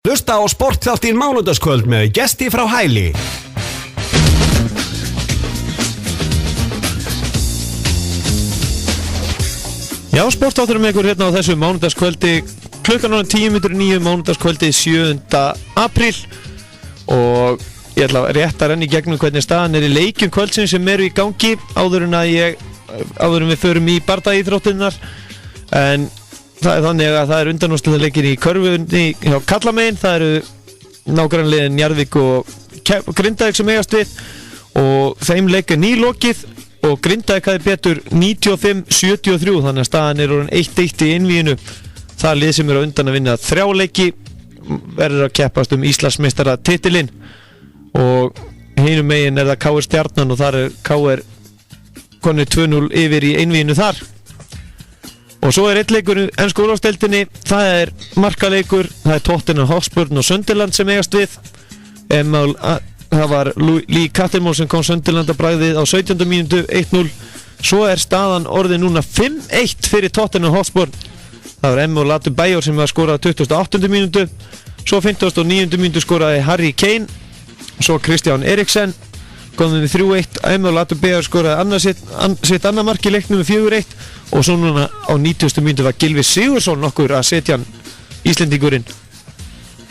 Hlusta á sportþáttinn mánudagskvöld með gesti frá Hæli. Já, sportþátturinn með ykkur hérna á þessu mánudagskvöldi. Klukkan er 10:09 mánudagskvöldi 7. apríl. Og ég ætla rétt að renna í gegnum hvernig staðan er í leikjum kvöldsins sem eru í gangi áður en við förum í bardaíþróttirnar. En það er þannig að það er undanúrslitaleikir í körfunni hjá Kallamegin. Það eru nágrannliðin Njarðvík og Grindavík sem eigast við og þeim leik er nýlokið og Grindavík hafði betur 95-73, þannig að staðan er orðin 1-1 í einvíginu. Það lið sem er á undan að vinna 3 leiki verður að keppast Íslandsmeistara titilinn og hinum megin er það KR Stjarnan og þar er KR konur 2-0 yfir í einvíginu þar. Og svo er eitt leikur í ensku úrvalsdeildinni, það er markaleikur, það er Tottenham Hotspur og Sunderland sem eigast við. Það var Lee Cattermole sem kom Sunderland að bragðið á 17. mínútu 1-0. Svo er staðan orðið núna 5-1 fyrir Tottenham Hotspur. Það var Emil Adebayor sem var skorað 28. mínútu. Svo 59. mínútu skoraði Harry Kane. Svo Christian Eriksen komið við 3-1. Emil Adebayor skoraði sitt annað mark í leiknum með 4-1. Og svo núna á 90. mínútu var Gylfi Sigurðsson nokkur að setja hann Íslendingurinn.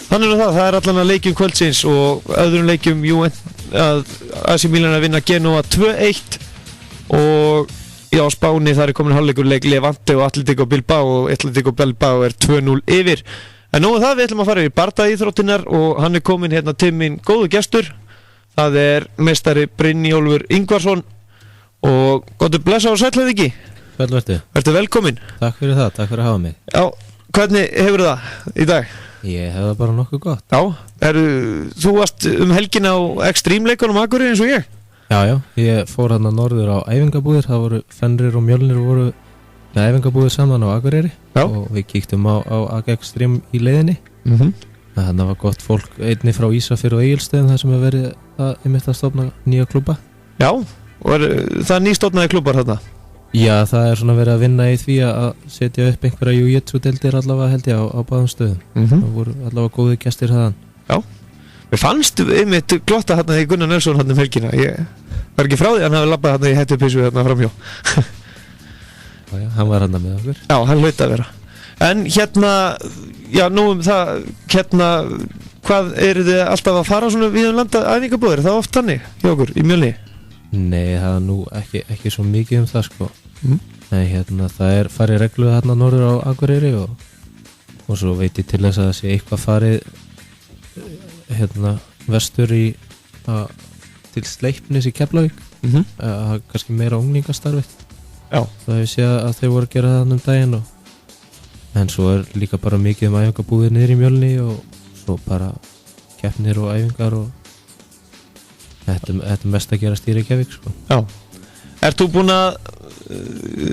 Þannig að það er allan að leikjum kvöldsins og öðrum leikjum að AC Milan að vinna Genoa 2-1 og já, Spáni þar er komin hálfleikur leik Levante og Atletico Bilbao og Atletico Bilbao er 2-0 yfir. En nú það við ætlum að fara í bardaíþróttirnar og hann er komin hérna til minn góðu gestur. Það er meistari Brynjólfur Ingvarsson og góðu blessa og sæll ekki. Vel verður. Vertu velkomin. Takk fyrir það, takk fyrir að hafa mig. Já, hvernig hefur það í dag? Ég hef það bara nokkuð gott. Já, þú varst helgina á Extreme-leikunum Akureyri eins og ég? Já, ég fór hann að norður á æfingabúðir, það voru Fenrir og Mjölnir voru æfingabúðir saman á Akureyri. Já. Og við kíktum á Extreme í leiðinni. Þannig var gott fólk einni frá Ísafirði og Egilsstöðum þar sem er verið að stofna nýja klúbba. Já, og það er nýstofnaði klúbbar þarna? Já, það er svona verið að vinna í því að setja upp einhverja jiu-jitsu-deildir allavega held ég á báðum stöðum. Það voru allavega góði gestir þaðan. Já, mér fannst einmitt glotta hérna í Gunnar Nelson hérna helgina. Ég var ekki frá því að hann hafi labbað hérna í hættupeysu hérna framhjá. Já, hann var hérna með okkur. Já, hann hlaut að vera. En hérna, já nú það, hérna, hvað eru þið alltaf að fara svona við landa æfingabúðir? Það oft þannig hjá okkur í Mjölni? Nei, það er nú ekki svo mikið það sko. Nei, hérna, það er farið reglulega hérna norður á Akureyri og svo veit ég til þess að það sé eitthvað farið hérna vestur til Sleipnis í Keflavík. Það er kannski meira unglingastarfið. Já. Það hefur séð að þeir voru að gera það daginn en svo er líka bara mikið æfingabúðir niður í Mjölni og svo bara keppnir og æfingar og þetta er mest að gerast í Reykjavík sko. Já. Ert þú búinn að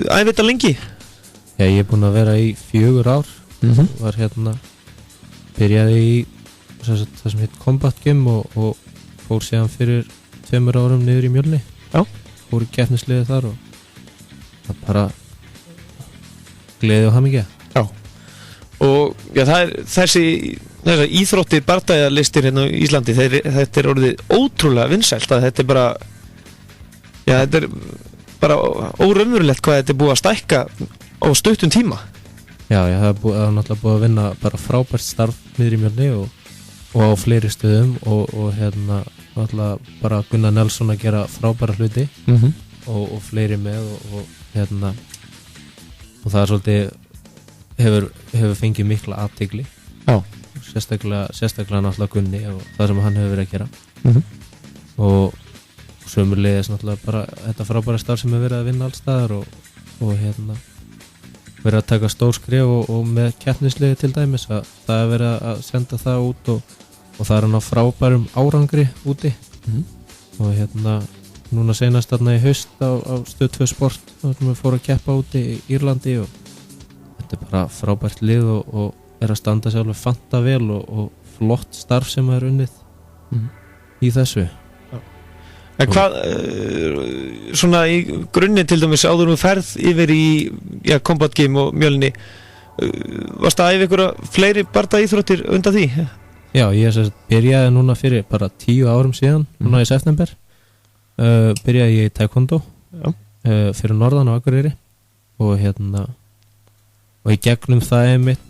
æfa þetta lengi? Já, ég er búinn að vera í 4 ár. Var hérna byrjaði í það sem heit Combat Gym og fór síðan fyrir 2 árum niður í Mjölni. Já. Fór í keppnisliðið þar og það bara gleði og hamingja. Já. Og já, það er þessar íþróttir bardagalistir hérna í Íslandi, þetta er orðið ótrúlega vinsælt að þetta er bara þetta er bara óraunverulegt hvað þetta er búið að stækka á stuttum tíma. Já, það er náttúrulega búið að vinna bara frábært starf niður í Mjölni og á fleiri stöðum og hérna náttúrulega bara Gunnar Nelson að gera frábæra hluti og fleiri með og hérna og það er svolítið hefur fengið mikla athygli. Já. Sérstaklega náttúrulega Gunni og það sem hann hefur verið að gera. Og sömuleiðis náttúrulega bara þetta frábæra starf sem hefur verið að vinna alls staðar og hérna verið að taka stór skref og með keppnisliði til dæmis að það er verið að senda það út og það er hann á frábærum árangri úti. Og hérna núna seinast þarna í haust á Stöð 2 Sport þar sem við fórum að keppa úti í Írlandi og þetta er bara frábært lið og er að standa sjálfur fanta vel og flott starf sem er unnið í þessu. En hvað, svona í grunni til dæmis áður ferð yfir í Combat Gym og Mjölni, varstu að æfa ykkur fleiri bardaíþróttir undan því? Já, ég byrjaði núna fyrir bara 10 árum síðan, núna í september byrjaði ég í taekwondo fyrir norðan á Akureyri og og í gegnum það einmitt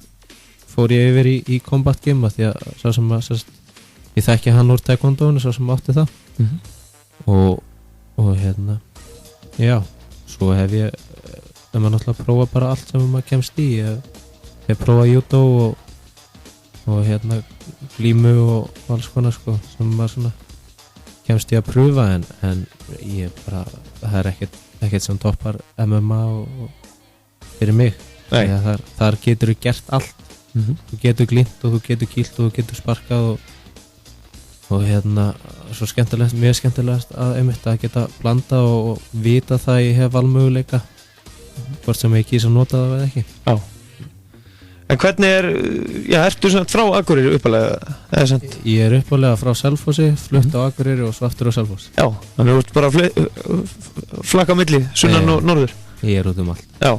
fór ég yfir í combat gym því að svo sem að ég þekki hann úr taekwondo-unu svo sem átti það og já, svo hef ég maður náttúrulega prófa bara allt sem maður kemst í ég prófa judo og glímu og alls konar sko sem maður svona kemst í að pröfa en ég bara, það er ekkert sem toppar MMA og fyrir mig þar getur þú gert allt þú getur glímt og þú getur kýlt og þú getur sparkað og svo skemmtilegt, mjög skemmtilegast að einmitt að geta blanda og vita það ég hef valmöguleika hvort sem ég kýs að nota það eða ekki. Já. En hvernig ertu svona frá Akureyri uppalega? Ég er uppalega frá Selfossi, flutt á Akureyri og svo aftur á Selfoss. Já, þannig að þú ert bara flakka milli, sunnan og norður. Ég er út allt. Já.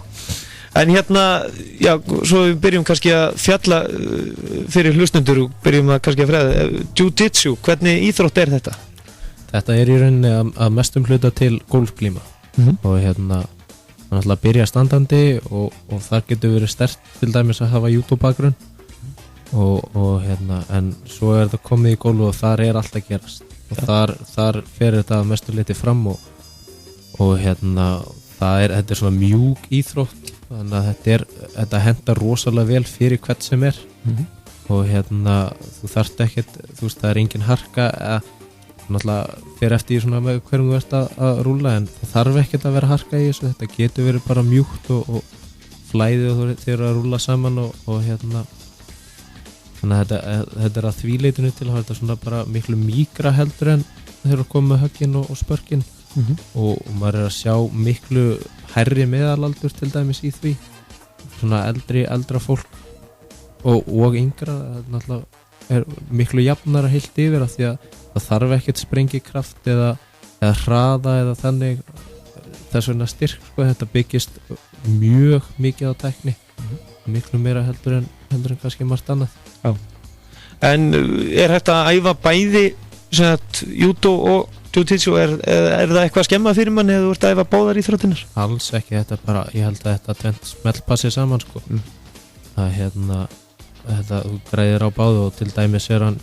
En svo við byrjum kannski að fjalla fyrir hlustendur og byrjum að kannski að fræða Jiu-Jitsu, hvernig íþrótt er þetta? Þetta er í rauninni að mestum hluta til gólfglíma og þannig að byrja standandi og þar getur verið sterkt til dæmis að hafa judo-bakgrunn og en svo er þetta komið í gólf og þar er allt að gerast og þar fer þetta að mestu liti fram og þetta er svona mjúk íþrótt þannig að þetta hendar rosalega vel fyrir hvert sem er og þú þarft ekkert, þú veist, það er engin harka náttúrulega fer eftir í svona með hverjum þú ert að rúlla en það þarf ekkert að vera harka í þessu, þetta getur verið bara mjúkt og flæði og þú þeir að rúlla saman og þannig að þetta er að því leitinu til að þetta svona bara miklu mýkra heldur en þeir að koma með höggin og spörkin og maður er að sjá miklu hærri meðalaldur til dæmis í því svona eldra fólk og yngra náttúrulega er miklu jafnara heilt yfir af því að það þarf ekkert sprengikraft eða hraða eða þannig þess vegna styrk sko, þetta byggist mjög mikið á tækni miklu meira heldur en kannski margt annað. Já. En er hægt að æfa bæði judo og Jiu-Jitsu, er það eitthvað að skemma fyrir manni eða þú ert að æfa báðar íþróttinnar? Alls ekki, þetta bara, ég held að þetta tvent smellpassi saman sko að þetta þú græðir á báðu og til dæmis er hann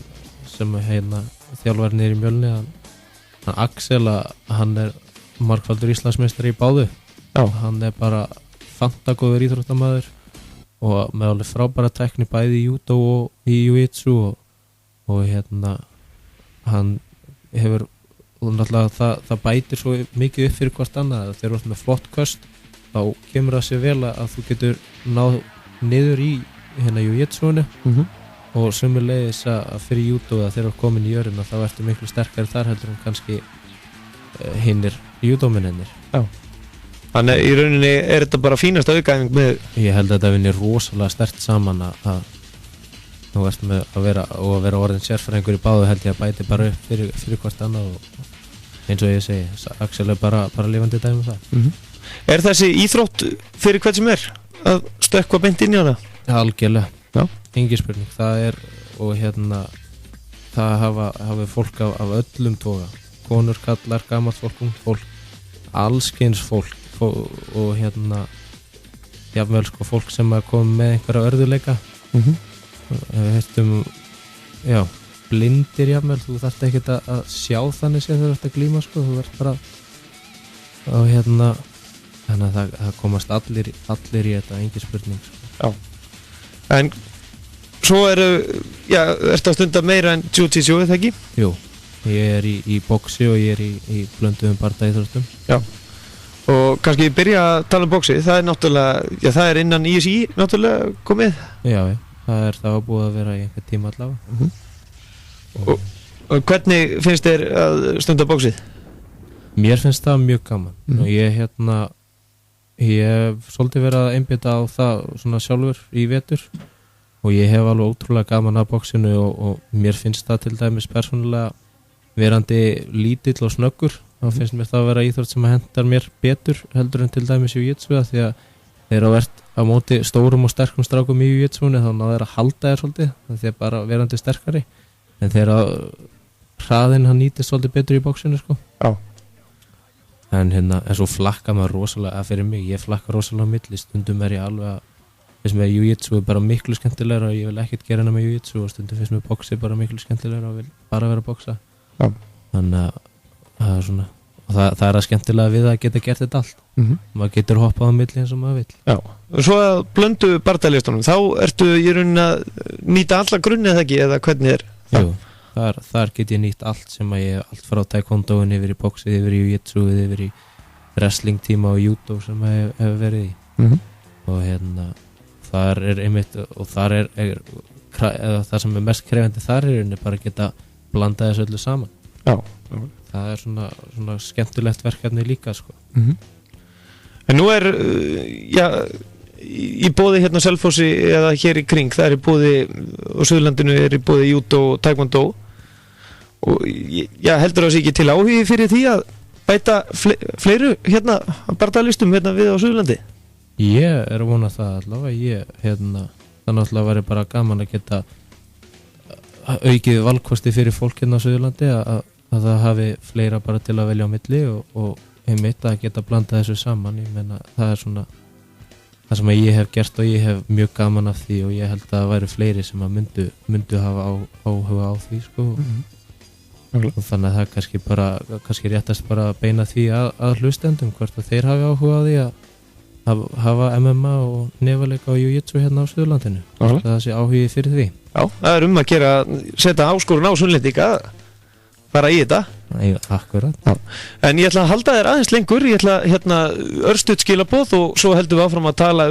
sem þjálfarinn í Mjölni hann Axel, hann er margfaldur Íslandsmeistari í báðu. Já. Hann er bara fantagóður íþróttamaður og með alveg frábæra tækni bæði í judo og í jiu-jitsu og hann hefur og náttúrulega það bætir svo mikið upp fyrir hvort annað þegar þú ert með flott köst þá kemur það sér vel að þú getur náð niður í jiu-jitsu-unu og sömuleiðis að fyrir judo að þegar þú komin í jörðina þá ertu miklu sterkari þar heldur en kannski hinnir judomennir. Já. Þannig í rauninni er þetta bara fínasta aukaæfing með... Ég held að þetta vinni rosalega sterkt saman að þú ert með að vera orðin sérfræðingur í báðu held ég að bæti bara upp fyrir hvort annað og eins og ég segi, Axel er bara lifandi dæmi það. Er þessi íþrótt fyrir hvern sem er að stökkva beint inn í hana? Algjörlega, engin spurning, það er og það hafa fólk af öllum toga, konur, kallar, gamalt fólk, ungt fólk, allskyns fólk og jafnvel sko fólk sem að koma með einhverja örðuleika blindir jafnvel, þú þarft ekkert að sjá þannig sem þú ert að glíma sko, þú ert bara og þannig að það komast allir í þetta, engin spurning sko. Já. En svo ertu að stunda meira en Jiu-Jitsu, er það ekki? Jú, ég er í boxi og ég er í blönduðum bardaíþróttum. Já. Og kannski byrja að tala um boxi, það er náttúrulega, það er innan ISI náttúrulega komið? Já, það var búið að vera í einhver tíma allavega. Og hvernig finnst þér að stunda boxið? Mér finnst það mjög gaman og ég hef svolítið verið að einbeita á það svona sjálfur í vetur og ég hef alveg ótrúlega gaman að boxinu og mér finnst það til dæmis persónulega verandi lítill og snöggur þá finnst mér það að vera íþrótt sem hendar mér betur heldur en til dæmis jiu-jitsu því að þeir eru verið á móti stórum og sterkum strákum í jiu-jitsunni þá náður að halda þér svolítið þeir bara verandi sterkari en þeir hraðinn hann nýtist svolítið betur í bóksinu sko. Já. En svo flakka maður rosalega fyrir mig, ég flakka rosalega á milli, stundum ég alveg að finnst mér jiu-jitsu bara miklu skemmtilegra og ég vil ekkert gera hana með jiu-jitsu og stundum finnst mér boxi bara miklu skemmtilegra og vil bara vera að boxa. Já. Þannig að það er svona og það er að skemmtilega við að geta gert þetta allt. Maður getur hoppað á milli eins og maður vill. Já, og svo að blöndu bardagalistunum, þá ertu í rauninni að nýta alla grunni eða ekki, eða hvernig er það? Jú, þar get ég nýtt allt sem að ég, allt frá taekwondoin yfir í boxið, yfir í jiu-jitsu, yfir í wrestling tíma og judo sem ég hef verið í. Og þar er einmitt, og þar er það sem er mest krefandi þar er bara að geta blanda þessu öllu saman. Já. Það er svona skemmtilegt verkefni líka sko. En nú er í boði hérna Selfossi eða hér í kring, það er í boði á Suðurlandinu er í boði judo og taekwondo og heldur það sér ekki til áhugi fyrir því að bæta fleiru hérna bardagalistum hérna við á Suðurlandi? Ég er að vona það allavega, það náttúrulega væri bara gaman að geta aukið valkosti fyrir fólk hérna á Suðurlandi að það hafi fleira bara til að velja á milli og einmitt að geta blanda þessu saman, ég meina það er svona það sem ég hef gert og ég hef mjög gaman af því og ég held að það væri fleiri sem að myndu hafa áhuga á því sko. Og þannig að það kannski réttast bara að beina því að hlustendum hvort að þeir hafi áhuga á því að hafa MMA og nefaleika og jiu-jitsu hérna á Suðurlandinu það sé áhugi fyrir því. Já, það er að gera setja áskorun á Sunnlendinga fara í þetta. Akkurat. Já. En ég ætla að halda þér aðeins lengur, ég ætla örstutt skilaboð og svo heldum við áfram að tala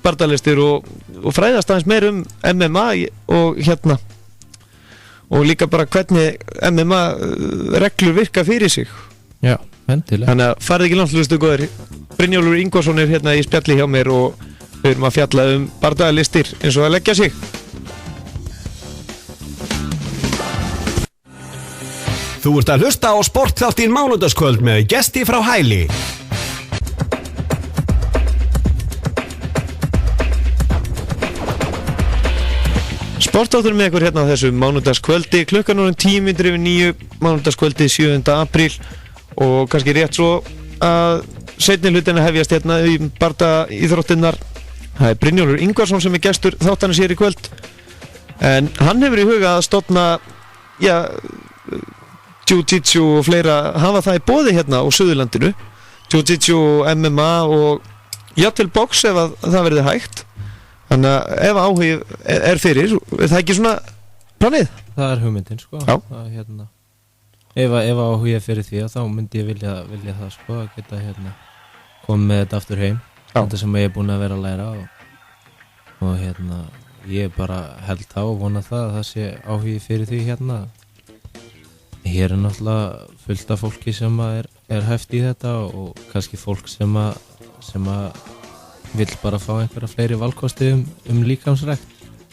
bardagalistir og fræðast aðeins meir MMA og líka bara hvernig MMA reglur virka fyrir sig. Já, endilega. Þannig að farið ekki langt hlustu góður. Brynjólfur Ingvarsson er hérna í spjalli hjá mér og við erum að fjalla bardagalistir eins og að leggja sig. Þú ert að hlusta á sportþáttinn Mánudagskvöld með gesti frá Hæli. Sportþáttur með ykkur hérna á þessu mánudagskvöldi, klukkan er 9:10, mánudagskvöldi 7. apríl og kannski rétt svo að seinni hlutina hefjast hérna í bardaíþróttinnar. Það er Brynjólfur Ingvarsson sem er gestur þáttarins hér í kvöld en hann hefur í huga að stofna jiu-jitsu og fleira hafa það í boði hérna á Suðurlandinu, jiu-jitsu, MMA og jafnvel box ef að það verði hægt. Þannig að ef áhugi er fyrir, er það ekki svona planið? Það er hugmyndin sko. Já. Ef áhugi er fyrir því þá myndi ég vilja það sko að geta komið með þetta aftur heim. Þetta sem ég er búin að vera að læra og ég bara held þá og vona það að það sé áhugi fyrir því hérna. Hér er náttúrulega fullt af fólki sem er hæft í þetta og kannski fólk sem að vill bara fá einhverja fleiri valkosti líkamsrækt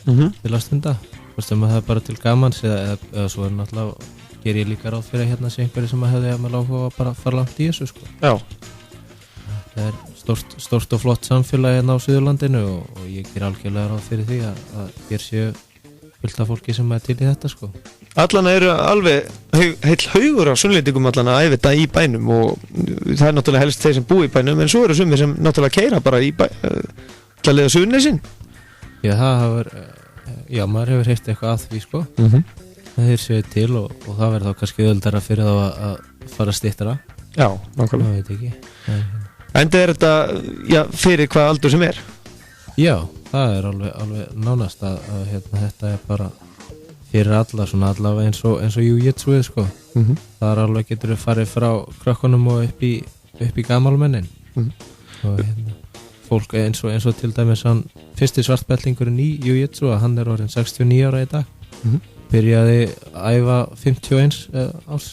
til að stunda. Hvort sem að það er bara til gamans eða svo er náttúrulega ger ég líka ráð fyrir að sé einhverju sem að hefði að áhuga að bara fara langt í þessu sko. Já. Það er stórt og flott samfélag hérna á Suðurlandinu og ég ger algjörlega ráð fyrir því að hér séu fullt af fólki sem er til í þetta sko. Allan eru alveg heill haugur af sunnlendingum allan að æfa þetta í bænum og það er náttúrulega helst þeir sem búi í bænum en svo eru sumir sem náttúrulega keyra bara í til að leiða Suðurnesin. Já, maður hefur heyrt eitthvað að því sko. Það þeir séu til og það verður þá kannski auðveldara fyrir þá að fara styttra. Já, nákvæmlega. Það veit ekki. Enda er þetta fyrir hvað aldur sem er? Já, það er alveg nánast að þetta er bara fyrir alla svona allavega eins og jiu-jitsu sko. Það er alveg getur við farið frá krökkunum og upp í gamalmennin. Og fólk eins og til dæmis hann fyrsti svartbeltingurinn í jiu-jitsu að hann er orðinn 69 ára í dag. Byrjaði að æfa 51 árs.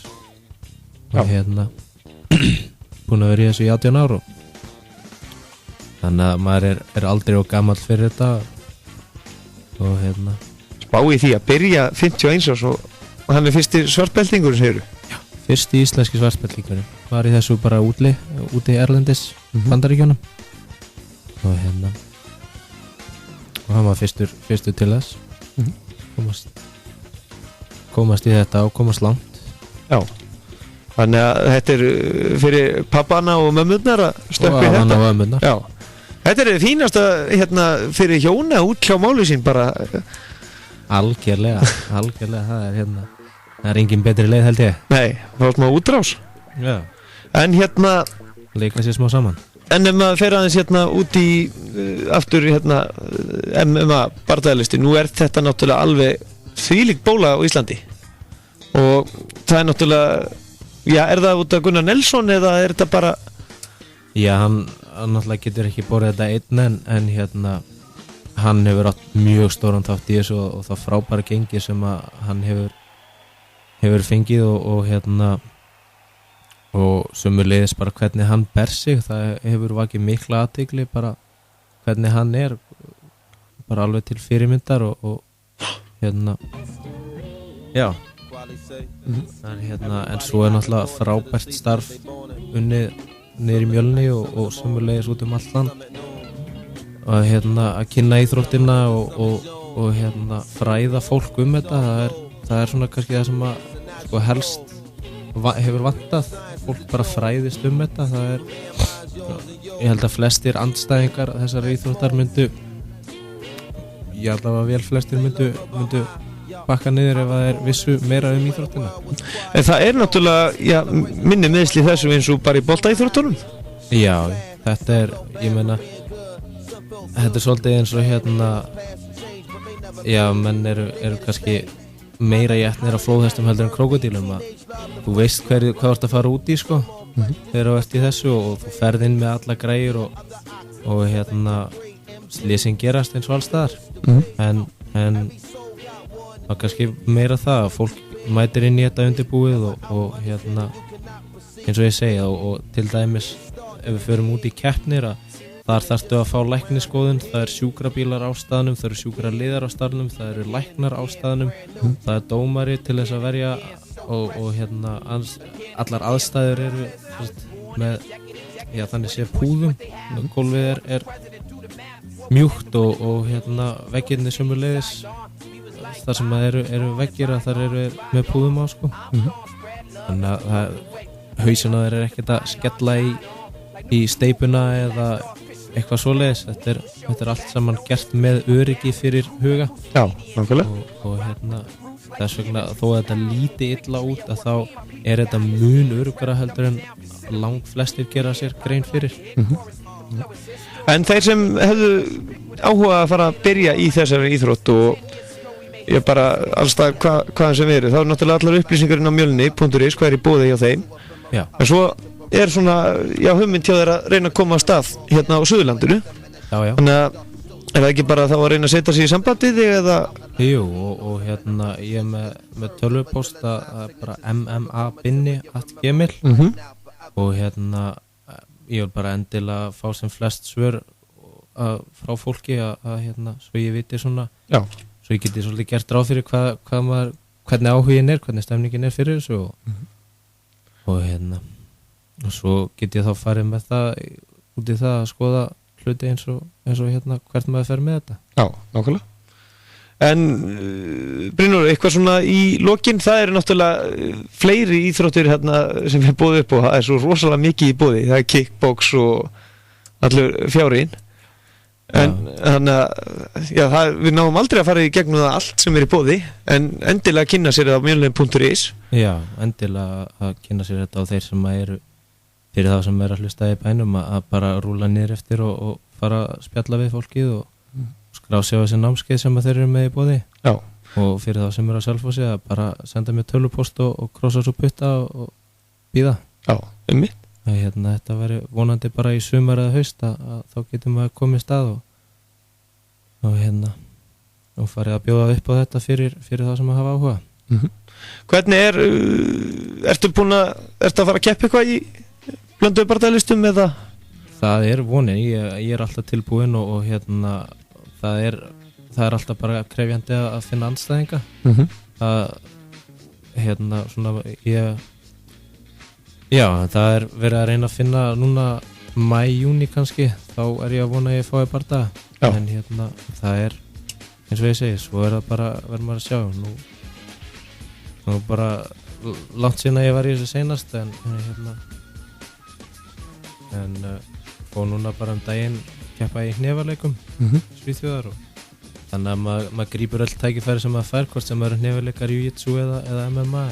Og búin að vera í þessu í 18 ára. Þannig að maður er aldrei og gamall fyrir þetta og Spá í því að byrja 51 árs og hann er fyrsti svartbeltingurinn, segirðu? Já, fyrsti íslenski svartbeltingurinn var í þessu bara úti erlendis Bandaríkjunum og hann var fyrstur til þess komast í þetta og komast langt. Já, þannig að þetta er fyrir pappana og mömmurnar að stökka í þetta. Og mömmurnar. Já, þetta er fínasta fyrir hjóna að útkljá máli sín bara. Algjörlega, það er engin betri leið held ég. Nei, það var smá útrás. Já. En leika sér smá saman. En ef maður fer aðeins út í aftur MMA bardagalisti, nú er þetta náttúrulega alveg þvílík bóla á Íslandi og það er náttúrulega, já, er það út af Gunnar Nelson eða er þetta bara? Já, hann náttúrulega getur ekki borðið þetta einn en hann hefur átt mjög stóran þátt í þessu og það frábæra gengi sem að hann hefur fengið og sömuleiðis bara hvernig hann ber sig, það hefur vakið mikla athygli bara hvernig hann er bara alveg til fyrirmyndar og já en svo er náttúrulega frábært starf unnið niður í Mjölni og sömuleiðis út allt land og að kynna íþróttina og fræða fólk þetta, það er svona kannski það sem að helst hefur vantað, fólk bara fræðist þetta, það er ég held að flestir andstæðingar þessar íþróttar myndu ég held að vel flestir myndu bakka niður ef það er vissu meira íþróttina. En það er náttúrulega, já, minni meðsli þessu eins og bara í boltaíþróttunum. Já, þetta er, ég meina þetta er svolítið eins og já, menn eru kannski meira jætnir á flóðhestum heldur en krókódílum að þú veist hvað þú ert að fara út í þegar þú ert í þessu og þú ferð inn með alla græjur og slysing gerast eins og alls staðar en það kannski meira það að fólk mætir inn í þetta undirbúið og eins og ég segja og til dæmis ef við förum út í keppnir að þar þarftu að fá læknisskoðun, það er sjúkrabílar á staðnum, það eru sjúkraliðar á staðnum, það eru læknar á staðnum, það er dómari til þess að verja og allar aðstæður eru með, já þannig sé púðum, gólfið er mjúkt og veggirnir sömuleiðis, þar sem eru veggir að þar eru með púðum á þannig að hausina þeir ekkert að skella í steipuna eða eitthvað svoleiðis, þetta er allt saman gert með öryggi fyrir huga. Já, nákvæmlega. Og þess vegna þó að þetta líti illa út að þá er þetta mun öruggara heldur en langt flestir gera sér grein fyrir. En þeir sem hefðu áhuga að fara að byrja í þessari íþrótt og ég bara allstað hvaðan sem eru, þá er náttúrulega allar upplýsingarinn á mjölni.is, hvað er í boði hjá þeim. Já. En svo er svona, já, hugmynd hjá þeir að reyna að koma á stað á Suðurlandinu. Já. Þannig að er það ekki bara þá að reyna að setja sig í sambandið eða? Jú, og ég er með tölvupóst að bara mma@gmail og ég vil bara endilega fá sem flest svör frá fólki að svo ég viti svona, já, svo ég geti svolítið gert ráð fyrir hvernig áhugin er, hvernig stemningin er fyrir þessu og svo get ég þá farið með það út í það að skoða hluti eins og hvert maður fer með þetta. Já, nákvæmlega. En Brynjólfur, eitthvað svona í lokin, það eru náttúrulega fleiri íþróttir sem við bóðum upp og það er svo rosalega mikið í bóði, það er kickbox og allur fjárinn en þannig að já, við náum aldrei að fara í gegnum það allt sem er í bóði en endilega kynna sér það á mjölni.is. Já, endilega að kynna sér þetta á þeir sem eru fyrir það sem er að hlusta í bænum að bara rúla niður eftir og fara að spjalla við fólkið og skrá sig á þessi námskeið sem þeir eru með í boði. Já. Og fyrir það sem er að Selfossi að bara senda mér tölvupóst og krossa svo putta og bíða. Já, einmitt. Þetta veri vonandi bara í sumar eða haust að þá getum við að koma í stað og farið að bjóða upp á þetta fyrir það sem að hafa áhuga. Hvernig ertu að fara að keppa eitthvað í blöndu bardagalistum eða? Það er vonin, ég er alltaf tilbúinn og það er alltaf bara krefjandi að finna andstæðinga. Svona það er verið að reyna að finna núna mæ, júni kannski, þá ég að vona að ég fái bardaga. En það eins og ég segi, svo það bara, verður maður að sjá. Nú bara langt síðan að ég var í þessu seinast, en fór núna bara daginn keppa í hnefaleikum, Svíþjóðar, og þannig að maður grípur öll tækifæri sem maður fær, hvort sem maður hnefileikar í jiu-jitsu eða MMA,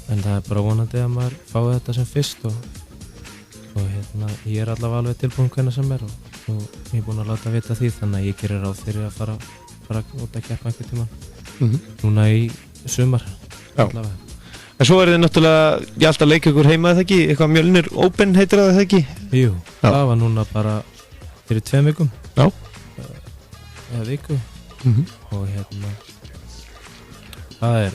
en það bara vonandi að maður fái þetta sem fyrst, og ég allavega alveg tilbúin hvernig sem og ég búinn að láta vita því, þannig að ég gerir ráð fyrir að fara út að keppa einhvern tímann, núna í sumar, allavega. En svo þið náttúrulega, ég alltaf leika ykkur heima eða ekki, eitthvað Mjölnir Open heitir það ekki? Jú, það var núna bara fyrir 2 vikum. Já. Eða viku. Og það er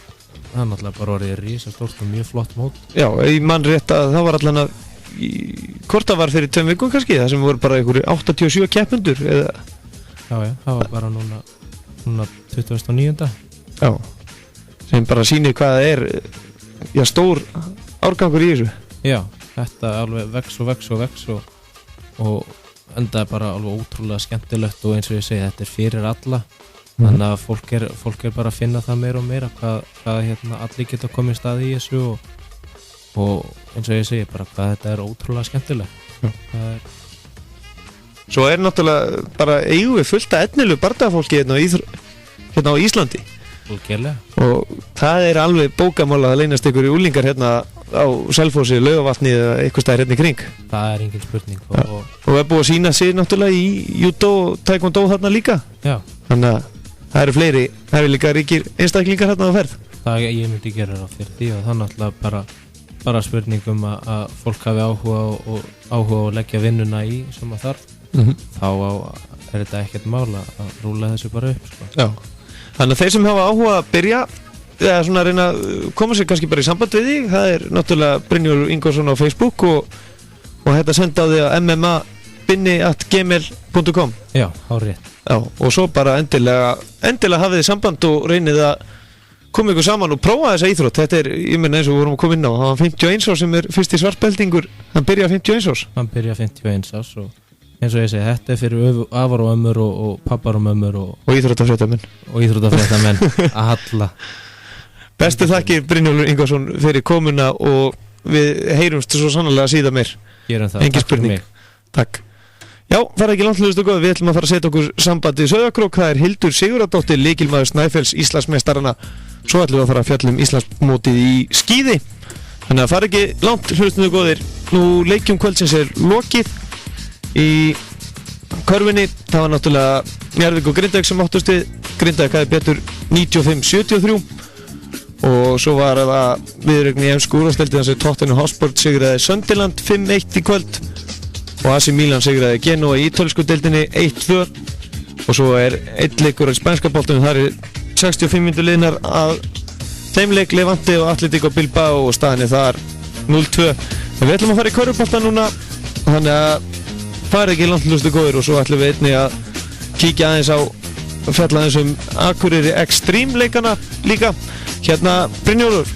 náttúrulega bara orðið risastórt og mjög flott mót. Já, ég man rétt að það var allan að, hvort það var fyrir 2 vikum kannski, það sem voru bara einhverju 87 keppendur, eða? Já, það var bara núna 29. Já, sem bara sýnir hvað það er, stór árgangur í þessu. Já, þetta alveg vex og endaði bara alveg ótrúlega skemmtilegt, og eins og ég segi, þetta fyrir alla, þannig að fólk er bara að finna það meira og meira hvað allir geta komið stað í þessu, og eins og ég segi, bara hvað þetta er ótrúlega skemmtilegt. Svo náttúrulega bara eigum við fullt af efnilegu bardagafólki á Íslandi. Útgerlega. Og það er alveg bókamála að leynast ykkur í úlingar á Selfossi, Laugarvatni eða eitthvað staðar í kring. Það er engin spurning. Og búið að sýna sig náttúrulega í judo og taekwondo þarna líka. Já. Þannig að það eru fleiri, það eru líka ríkir einstaklingar þarna á ferð. Ég myndi gera það fyrir því, og það er náttúrulega bara spurning að fólk hafi áhuga að leggja vinnuna í sem að þarf. Þá er þetta ekkert mála að rúla þessu bara upp, sko. Já. Þannig að þeir sem hafa áhuga að byrja, eða svona að reyna að koma sér kannski bara í samband við þig, það er náttúrulega Brynjólfur Ingvarsson á Facebook, og þetta senda á þig að mma@gmail.com. Já, hárrétt. Já, og svo bara endilega hafið þið samband og reynið að koma ykkur saman og prófa þessa íþrótt. Þetta er, ég meina eins og við vorum að koma inn á, hann var 51 árs sem er fyrsti svartbeltingur, hann byrja 51 árs. Hann byrja 51 árs, og eins og ég segi, þetta er fyrir afar og ömmur og pappar og mömmur og íþróttafréttamenn að halla. Bestu þakkir Brynjólfur Ingvarsson fyrir komuna, og við heyrumst svo sannarlega síðan meir. Gerum það. Engin spurning. Takk. Já, það er ekki langt hlustu góð, við ætlum að fara að setja okkur sambandi í Sauðárkrók. Það er Hildur Sigurðardóttir, lykilmaður Snæfells Íslandsmeistarana. Svo ætlum við að fara að fjalla Íslandsmótið í skíði. Þannig að fara ekki langt hlustu góðir. Nú leikjum kvöldsins er lokið. Í körfunni, það var náttúrulega Njarðvík og Grindavík sem áttust við. Grindavík hafði betur 95-73, og svo var það viðureign í ensku úrvalsdeildinni þar sem Tottenham Hotspur sigraði Sunderland 5-1 í kvöld, og AC Milan sigraði Genoa í ítölsku deildinni 1-2, og svo er einn leikur á spænska boltanum, það er 65 mínútur liðnar að þeim leik, Levante og Atletico Bilbao, og staðan er þar 0-2. En við ætlum að fara í körfubolta núna, þannig að það er ekki langt hlustu góður, og svo ætlum við einnig að kíkja aðeins á fjalla aðeins Akureyri Extreme leikana líka. Brynjólfur,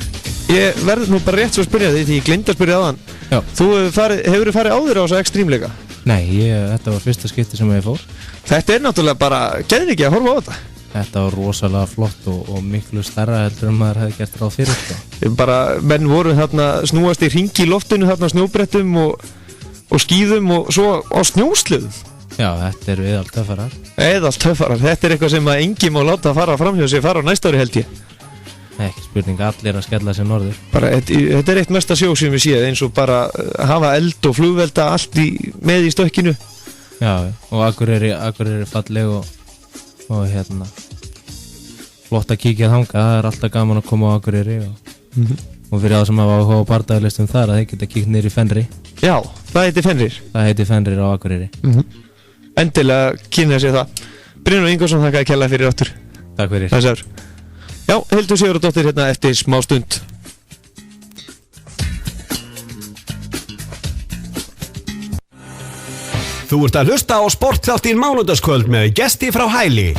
ég verður nú bara rétt svo að spyrja því ég gleymdi að spyrja aðan. Já. Hefur farið áður á þessa Extreme leika? Nei, þetta var fyrsta skipti sem ég fór. Þetta er náttúrulega bara geðvikið að horfa á þetta. Þetta var rosalega flott og miklu stærra heldur en maður hefði gert ráð fyrir þetta. Bara menn voru þarna snúast í hringi í loftinu, þarna snjóbrettum og skíðum, og svo á snjósliðum. Já, þetta er eðal töffarar. Eðal töffarar, þetta er eitthvað sem að enginn má láta fara framhjá sig fara á næsta ári, held ég. Ekki spurning, allir að skella sér norður. Bara, þetta er eitt mesta sjó sem við séð, eins og bara hafa eld og flugvelda allt með í stökkinu. Já, og Akureyri falleg og flott að kíkja þangað, það er alltaf gaman að koma á Akureyri og fyrir það sem hafa áhuga á bardagalistum þar, að þeir geta kíkt niður í Fenri. Já, það heitir Fenrir. Það heitir Fenrir á Akureyri. Endilega kynna sér það. Brynjólfur Ingvarsson, þakka að kella fyrir áttur. Takk fyrir. Þessar. Já, Hildur Sigurðardóttir hérna eftir smá stund. Þú ert að hlusta á sportþáttinn Mánudagskvöld með gesti frá Hæli.